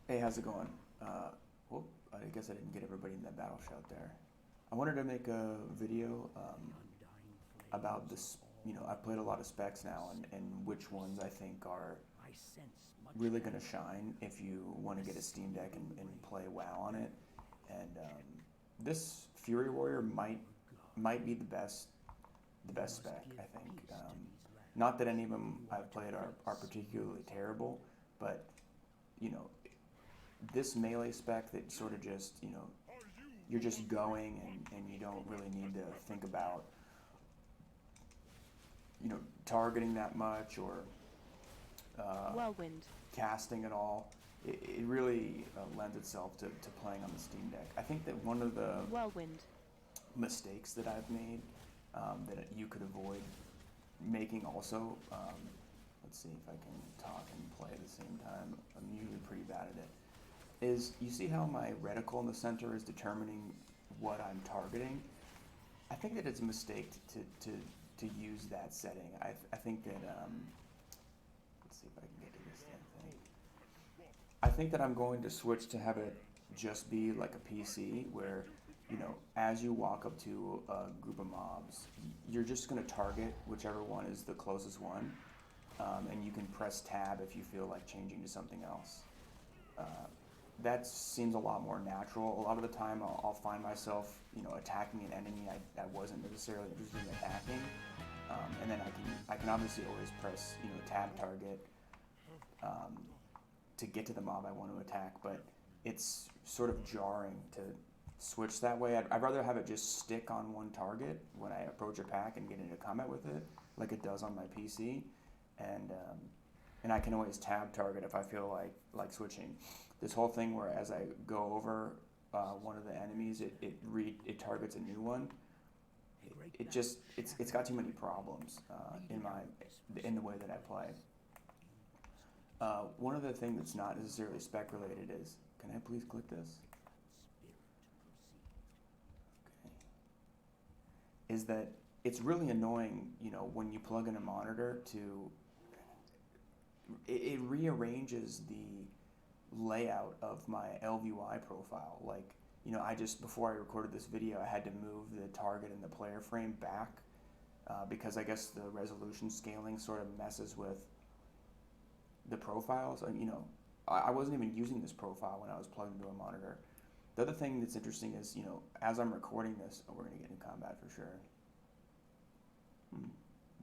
Hey, how's it going? Whoop, I guess I didn't get everybody in that battle shout there. I wanted to make a video about this. I've played a lot of specs now, and which ones I think are really going to shine if you want to get a Steam Deck and play WoW on it. And this Fury Warrior might be the best spec, I think. Not that any of them I've played are particularly terrible, but you know, this melee spec that sort of just, you're just going and you don't really need to think about, targeting that much or Whirlwind. casting at all. It really lends itself to playing on the Steam Deck. I think that one of the Whirlwind. mistakes that I've made that you could avoid making also, let's see if I can talk and play at the same time. I'm usually pretty bad at it. Is you see how my reticle in the center is determining what I'm targeting? I think that it's a mistake to use that setting. I think that, let's see if I can get to this damn thing. I think that I'm going to switch to have it just be like a PC where, as you walk up to a group of mobs, you're just going to target whichever one is the closest one, and you can press tab if you feel like changing to something else. That seems a lot more natural. A lot of the time I'll find myself, attacking an enemy I wasn't necessarily interested in attacking, and then I can obviously always press, tab target to get to the mob I want to attack, but it's sort of jarring to switch that way. I'd rather have it just stick on one target when I approach a pack and get into combat with it, like it does on my PC, and I can always tab target if I feel like switching. This whole thing where as I go over one of the enemies, it targets a new one. It's got too many problems in the way that I play. One other thing that's not necessarily spec related is, can I please click this? Okay. Is that it's really annoying, when you plug in a monitor to, it rearranges the layout of my LVY profile. Like, before I recorded this video, I had to move the target and the player frame back because I guess the resolution scaling sort of messes with the profiles. And, I wasn't even using this profile when I was plugged into a monitor. The other thing that's interesting is, as I'm recording this, we're going to get in combat for sure.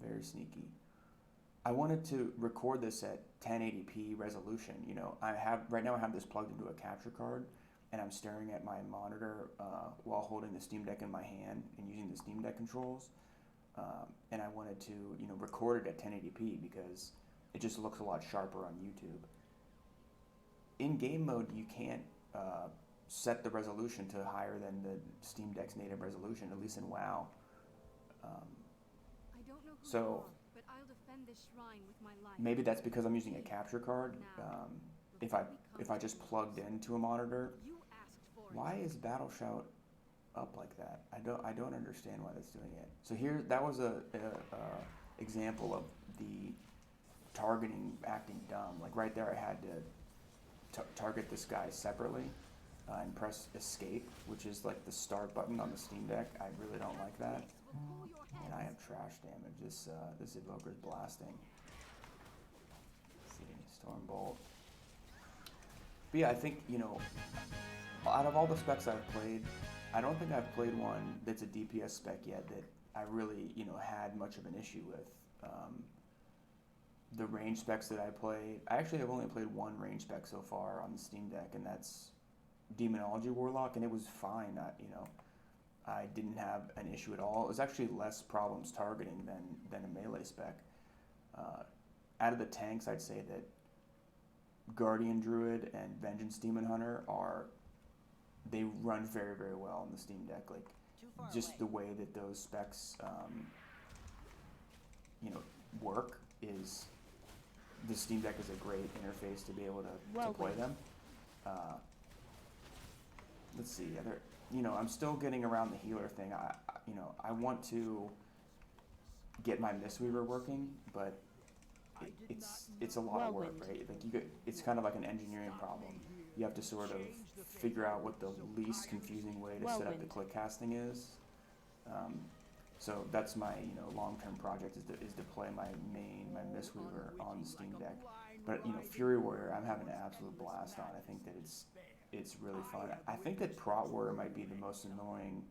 Very sneaky. I wanted to record this at 1080p resolution. Right now I have this plugged into a capture card, and I'm staring at my monitor while holding the Steam Deck in my hand and using the Steam Deck controls. And I wanted to, record it at 1080p because it just looks a lot sharper on YouTube. In game mode, you can't set the resolution to higher than the Steam Deck's native resolution, at least in WoW. I don't know who So you are, but I'll defend this shrine with my life. maybe that's because I'm using a capture card. If I just plugged into a monitor, You asked for it. why is Battle Shout up like that? I don't understand why that's doing it. So here, that was a example of the targeting acting dumb. Like right there, I had to target this guy separately and press escape, which is like the start button on the Steam Deck. I really don't like that. Will pull your head. And I have trash damage. This evoker's blasting. Let's see, Stormbolt. But yeah, I think, out of all the specs I've played, I don't think I've played one that's a DPS spec yet that I really, had much of an issue with. The range specs that I played, I actually have only played one range spec so far on the Steam Deck, and that's Demonology Warlock, and it was fine. I didn't have an issue at all. It was actually less problems targeting than a melee spec. Out of the tanks, I'd say that Guardian Druid and Vengeance Demon Hunter they run very, very well on the Steam Deck. Like, just the way that those specs, work is, the Steam Deck is a great interface to be able to play them. Let's see, I'm still getting around the healer thing. I want to get my Mistweaver working, but it's a lot of work, right? Like it's kind of like an engineering problem. You have to sort of figure out what the least confusing way to set up the click casting is. So that's my long-term project is to play my Mistweaver on the Steam Deck. But Fury Warrior, I'm having an absolute blast on. I think that it's really fun. I think that Prot Warrior might be the most annoying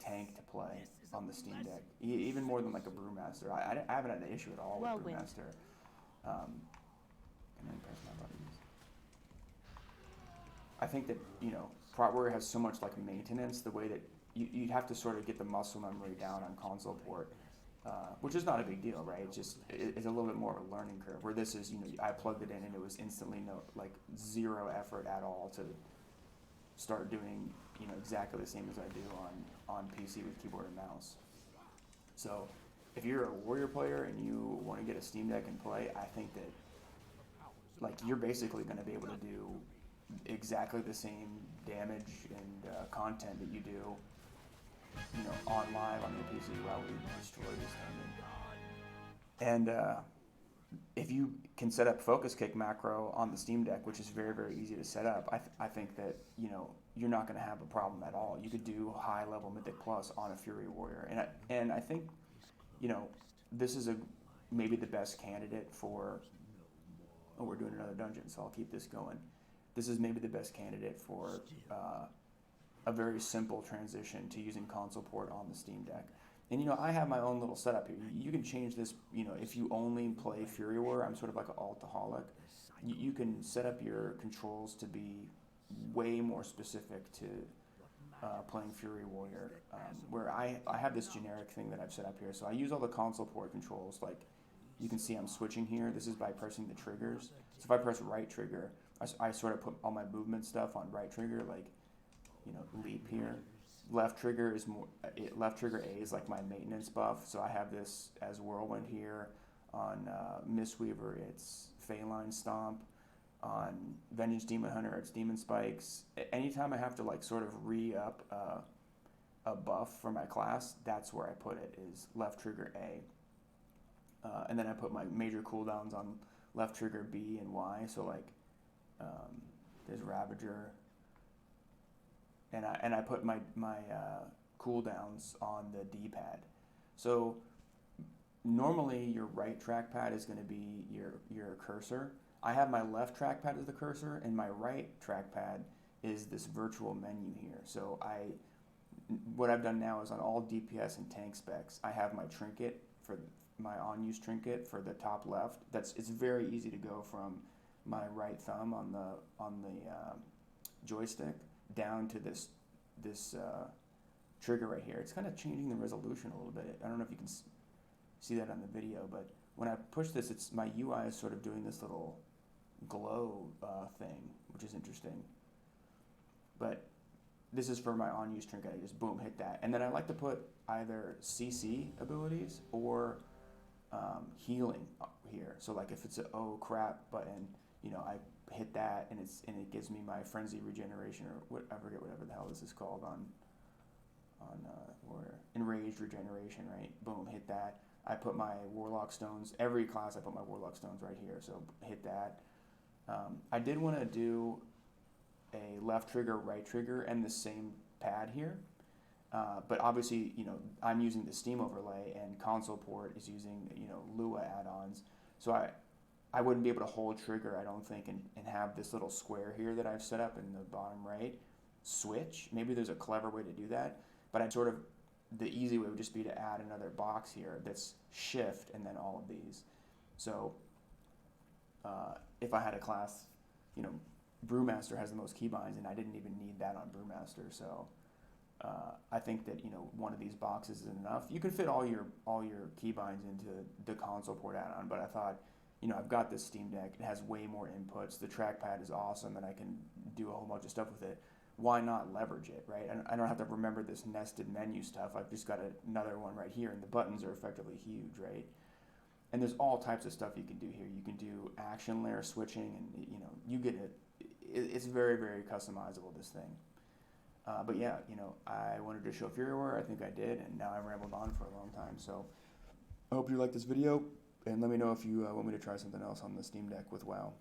tank to play on the Steam Deck, even more than like a Brewmaster. I haven't had an issue at all with Brewmaster. And then press my buttons. I think that Prot Warrior has so much like maintenance, the way that you'd have to sort of get the muscle memory down on console port, which is not a big deal, right? It's a little bit more of a learning curve. Where this is, I plugged it in and it was instantly zero effort at all to start doing exactly the same as I do on PC with keyboard and mouse. So if you're a Warrior player and you want to get a Steam Deck and play, I think that you're basically going to be able to do exactly the same damage and content that you do on live on your PC while we destroy this thing. And if you can set up Focus Kick macro on the Steam Deck, which is very, very easy to set up, I think that you're not going to have a problem at all. You could do high level Mythic Plus on a Fury Warrior, and I think this is maybe the best candidate for. Oh, we're doing another dungeon, so I'll keep this going. This is maybe the best candidate for a very simple transition to using console port on the Steam Deck. And I have my own little setup here. You can change this, if you only play Fury Warrior, I'm sort of like an altaholic. You can set up your controls to be way more specific to playing Fury Warrior, where I have this generic thing that I've set up here. So I use all the console port controls. Like you can see I'm switching here. This is by pressing the triggers. So if I press right trigger, I sort of put all my movement stuff on right trigger, like leap here. Left trigger is more. Left trigger A is like my maintenance buff. So I have this as Whirlwind here. On Mistweaver, it's Feline Stomp. On Vengeance Demon Hunter, it's Demon Spikes. Anytime I have to sort of re-up a buff for my class, that's where I put it, is left trigger A. And then I put my major cooldowns on left trigger B and Y. So there's Ravager. And I put my cooldowns on the D-pad. So normally your right trackpad is going to be your cursor. I have my left trackpad as the cursor, and my right trackpad is this virtual menu here. So what I've done now is on all DPS and tank specs, I have my trinket for my on-use trinket for the top left. It's very easy to go from my right thumb on the joystick down to this trigger right here. It's kind of changing the resolution a little bit. I don't know if you can see that on the video, but when I push this, my UI is sort of doing this little glow thing, which is interesting. But this is for my on-use trinket. I just boom, hit that. And then I like to put either CC abilities or healing here. So if it's a oh crap button, I hit that and it gives me my frenzy regeneration, or I forget whatever the hell this is called on or enraged regeneration, right? Boom, hit that. I put my Warlock Stones, every class I put my Warlock Stones right here, so hit that. I did want to do a left trigger, right trigger, and the same pad here, but obviously, I'm using the Steam overlay, and console port is using, Lua add-ons, so I wouldn't be able to hold trigger, I don't think, and have this little square here that I've set up in the bottom right switch. Maybe there's a clever way to do that, but the easy way would just be to add another box here that's shift and then all of these. So if I had a class, Brewmaster has the most keybinds, and I didn't even need that on Brewmaster. So I think that one of these boxes is enough. You can fit all your keybinds into the console port add-on, but I thought, I've got this Steam Deck. It has way more inputs. The trackpad is awesome, and I can do a whole bunch of stuff with it. Why not leverage it, right? I don't have to remember this nested menu stuff. I've just got another one right here, and the buttons are effectively huge, right? And there's all types of stuff you can do here. You can do action layer switching, and you get it. It's very, very customizable, this thing. But yeah, I wanted to show Fury Warrior. I think I did, and now I've rambled on for a long time. So I hope you like this video. And let me know if you want me to try something else on the Steam Deck with WoW.